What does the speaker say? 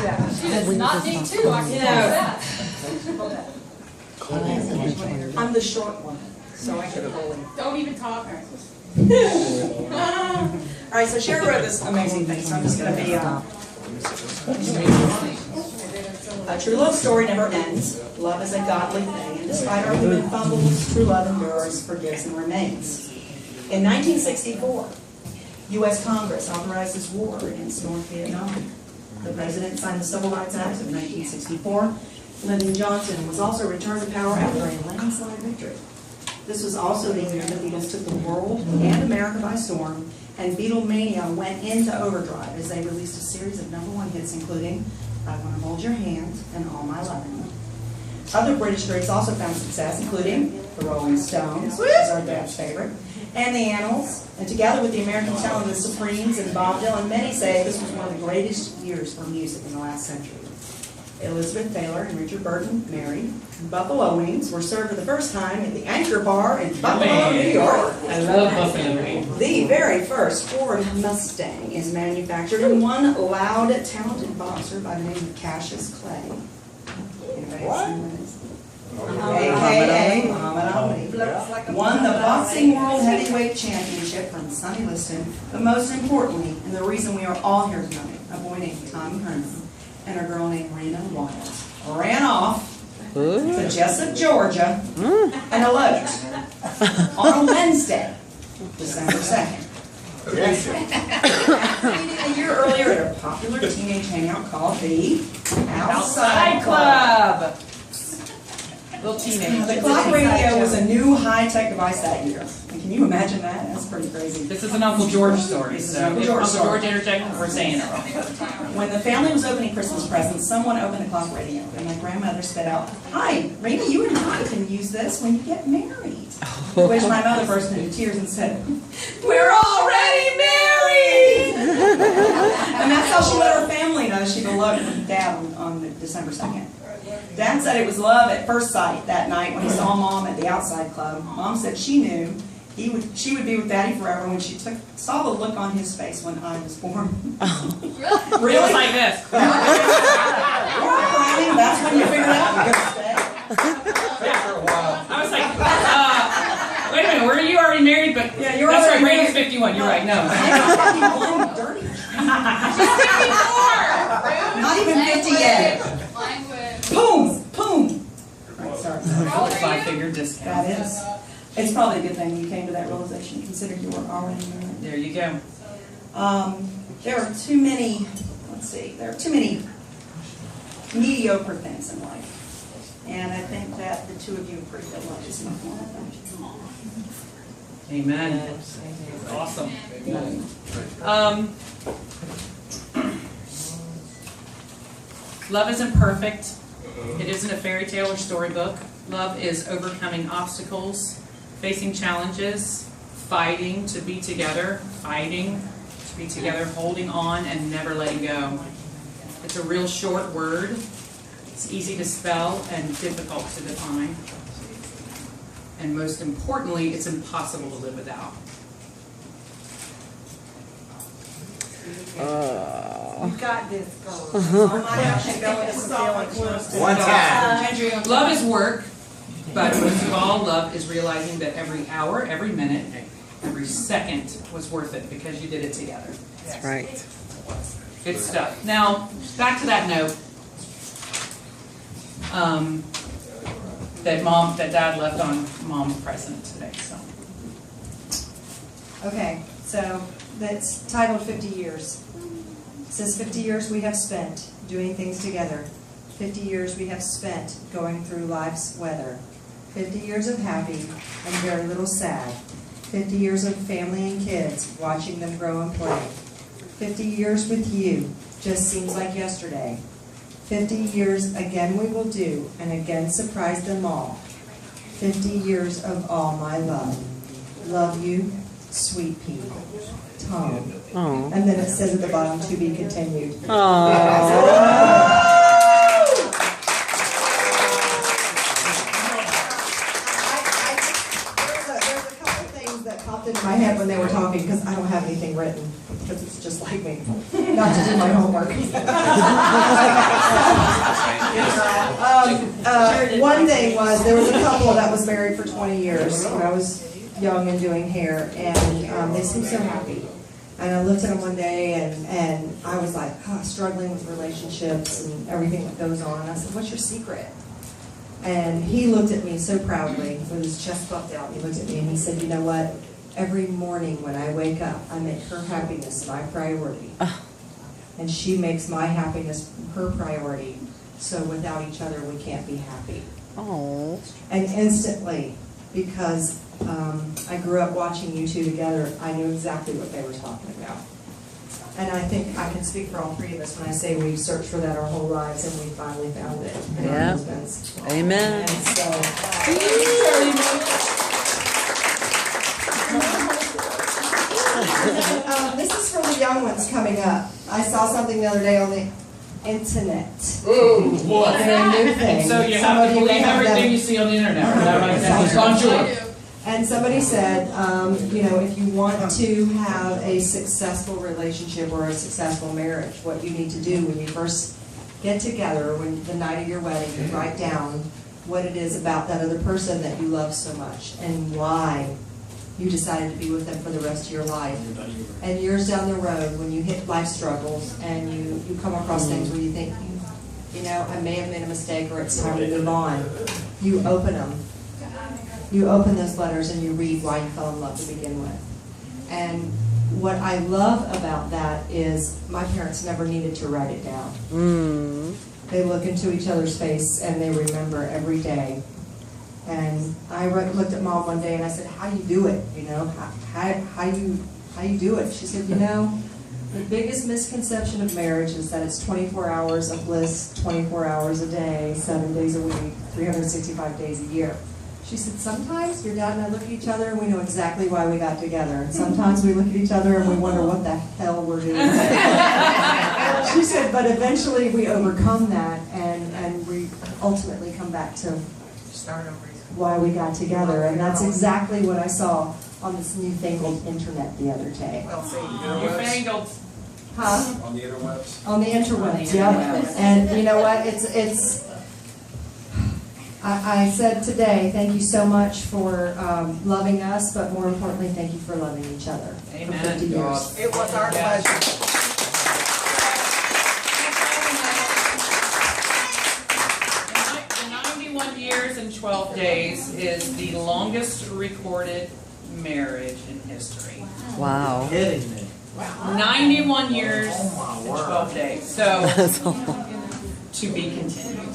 It's not me too, I can tell that. I'm the short one, so I get bullied. Don't even talk. All right, so Sherry wrote this amazing thing, so I'm just going to be a true love story never ends. Love is a godly thing, and despite our human fumbles, true love endures, forgives, and remains. In 1964, U.S. Congress authorizes war against North Vietnam. The President signed the Civil Rights Act of 1964. Lyndon Johnson was also returned to power after a landslide victory. This was also the year the Beatles took the world and America by storm, and Beatlemania went into overdrive as they released a series of #1 hits, including I Want to Hold Your Hand and All My Lovin'. Other British groups also found success, including the Rolling Stones, which is our dad's favorite, and the Animals, and together with the American talent of the Supremes and Bob Dylan, many say this was one of the greatest years for music in the last century. Elizabeth Taylor and Richard Burton married. Buffalo wings were served for the first time at the Anchor Bar in Buffalo, New York. I love buffalo wings. The very first Ford Mustang is manufactured, and one loud, talented boxer by the name of Cassius Clay. Anybody seen this? AKA Muhammad Ali. Won the Boxing World Heavyweight Championship from Sonny Liston, but most importantly, and the reason we are all here tonight, a boy named Tommy Herndon and a girl named Rena ran off to Jessup, Georgia, and eloped on a Wednesday, December 2nd. A year earlier at a popular teenage hangout called the Outside Club. Little teenage. The clock radio was a new high-tech device that year. And can you imagine that? That's pretty crazy. This is an Uncle George story. This is So Uncle if George Uncle story. George interjected, we're saying it wrong. When the family was opening Christmas presents, someone opened the clock radio, and my grandmother spit out, "Hi, Rena, you and I can use this when you get married." To which my mother burst into tears and said, "We're already married!" And that's how she let her family know she'd eloped with Dad on December 2nd. Dad said it was love at first sight that night when he saw Mom at the Outside Club. Mom said she knew she would be with Daddy forever when she saw the look on his face when I was born. Really? It was like this. That's when you figured out you're going to stay. I was like, wait a minute, were you already married? But Yeah, you're that's right, already Rena's married. 51, you're right, no. I'm dirty. Not even 50 yet. Boom! Boom! Right, sorry. Five-figure discount. That is. It's probably a good thing you came to that realization, considering you were already married. There you go. There are too many, there are too many mediocre things in life. And I think that the two of you agree that love is not one of them. Amen. Awesome. Love isn't perfect. It isn't a fairy tale or storybook. Love is overcoming obstacles, facing challenges, fighting to be together, holding on and never letting go. It's a real short word. It's easy to spell and difficult to define. And most importantly, it's impossible to live without. You got this, girl. Oh my gosh, I'm going to some feelings. One time. Love is work, but most of all, love is realizing that every hour, every minute, every second was worth it because you did it together. That's right. Good stuff. Now, back to that note that Dad left on Mom's present today. So, Okay, so that's titled 50 Years. It says 50 years we have spent doing things together. 50 years we have spent going through life's weather. 50 years of happy and very little sad. 50 years of family and kids, watching them grow and play. 50 years with you just seems like yesterday. 50 years again we will do, and again surprise them all. 50 years of all my love. Love you, sweet pea. Tom. Oh. And then it says at the bottom, to be continued. There's a couple things that popped into my head when they were talking, because I don't have anything written, because it's just like me, not to do my homework. One thing was, there was a couple that was married for 20 years when I was young and doing hair, and they seemed so happy. And I looked at them one day, and I was like, struggling with relationships and everything that goes on. I said, what's your secret? And he looked at me so proudly with his chest puffed out. He looked at me and he said, you know what? Every morning when I wake up, I make her happiness my priority. And she makes my happiness her priority. So without each other, we can't be happy. Oh. And instantly, because I grew up watching you two together, I knew exactly what they were talking about. And I think I can speak for all three of us when I say we've searched for that our whole lives, and we finally found it in our Yeah. husbands. Amen. And so, this is for the young ones coming up. I saw something the other day on the internet. What? And a new thing. So you Some have of to you may believe have everything them. you see on the internet, is that right? That's bonjour. And somebody said, if you want to have a successful relationship or a successful marriage, what you need to do when you first get together, when the night of your wedding, you write down what it is about that other person that you love so much and why you decided to be with them for the rest of your life. And years down the road, when you hit life struggles and you come across things where you think, I may have made a mistake or it's time to move on, you open them. You open those letters and you read why you fell in love to begin with. And what I love about that is my parents never needed to write it down. They look into each other's face and they remember every day. And I looked at Mom one day and I said, how do you do it? How you do it? She said, the biggest misconception of marriage is that it's 24 hours of bliss, 24 hours a day, 7 days a week, 365 days a year. She said, sometimes your dad and I look at each other and we know exactly why we got together. And sometimes we look at each other and we wonder what the hell we're doing. She said, but eventually we overcome that and we ultimately come back to why we got together. And that's exactly what I saw on this newfangled internet the other day. Newfangled. Huh? On the interwebs? On the interwebs, yeah. And you know what? I said today, thank you so much for loving us, but more importantly, thank you for loving each other for 50 years. It was our pleasure. The 91 years and 12 days is the longest recorded marriage in history. Wow. Kidding me. 91 years and 12 days. So, to be continued.